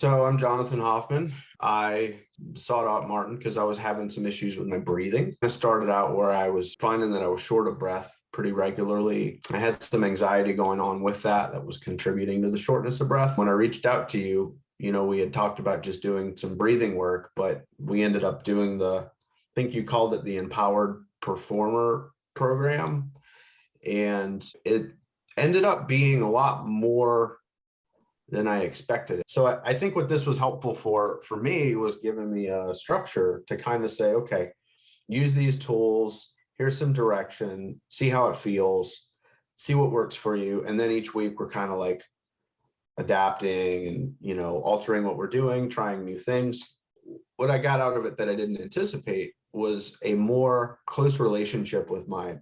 So I'm Jonathan Hoffman. I sought out Martin because I was having some issues with my breathing. I started out where I was finding that I was short of breath pretty regularly. I had some anxiety going on with that was contributing to the shortness of breath. When I reached out to you, we had talked about just doing some breathing work, but we ended up doing I think you called it the Empowered Performer program. And it ended up being a lot more than I expected. So I think what this was helpful for me was giving me a structure to kind of say, okay, use these tools, here's some direction, see how it feels, see what works for you. And then each week we're kind of like adapting and, altering what we're doing, trying new things. What I got out of it that I didn't anticipate was a more close relationship with my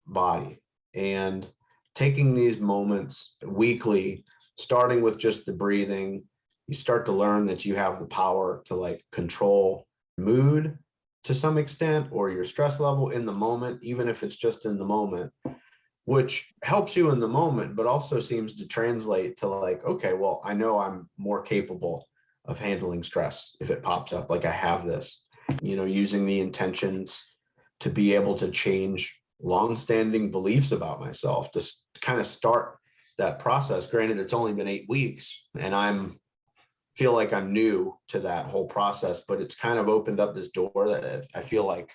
body and taking these moments weekly, starting with just the breathing. You start to learn that you have the power to control mood to some extent, or your stress level in the moment, even if it's just in the moment, which helps you in the moment, but also seems to translate to okay, well, I know I'm more capable of handling stress if it pops up. I have this, using the intentions to be able to change longstanding beliefs about myself, to kind of start that process. Granted, it's only been 8 weeks and feel like I'm new to that whole process, but it's kind of opened up this door that I feel like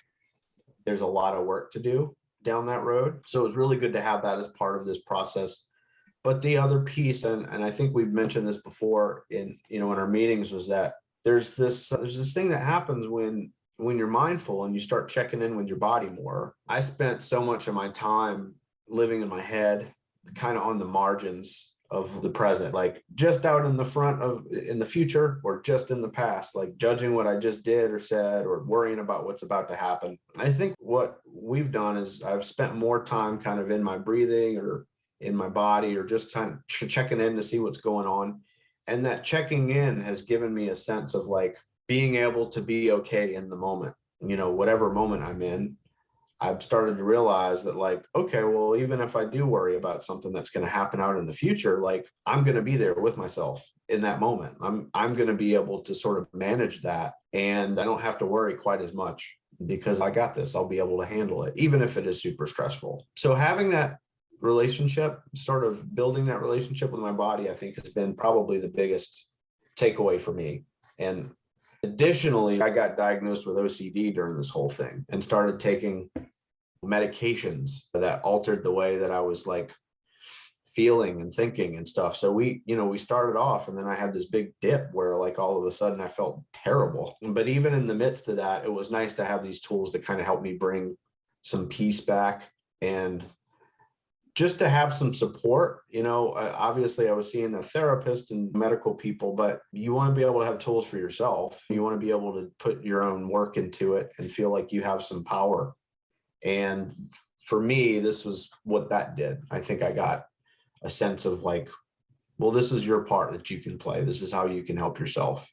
there's a lot of work to do down that road. So it's really good to have that as part of this process. But the other piece, and I think we've mentioned this before in our meetings, was that there's this thing that happens when you're mindful and you start checking in with your body more. I spent so much of my time living in my head, kind of on the margins of the present, just out in the front in the future, or just in the past, judging what I just did or said, or worrying about what's about to happen. I think what we've done is I've spent more time kind of in my breathing or in my body, or just kind of checking in to see what's going on. And that checking in has given me a sense of being able to be okay in the moment, whatever moment I'm in. I've started to realize that okay, well, even if I do worry about something that's going to happen out in the future, I'm going to be there with myself in that moment. I'm going to be able to sort of manage that, and I don't have to worry quite as much because I got this. I'll be able to handle it, even if it is super stressful. So having that relationship, sort of building that relationship with my body, I think has been probably the biggest takeaway for me. And additionally, I got diagnosed with OCD during this whole thing and started taking medications that altered the way that I was feeling and thinking and stuff. So we started off, and then I had this big dip where all of a sudden I felt terrible. But even in the midst of that, it was nice to have these tools that kind of help me bring some peace back, and just to have some support. Obviously I was seeing a therapist and medical people, but you want to be able to have tools for yourself. You want to be able to put your own work into it and feel like you have some power. And for me, this was what that did. I think I got a sense of well, this is your part that you can play. This is how you can help yourself.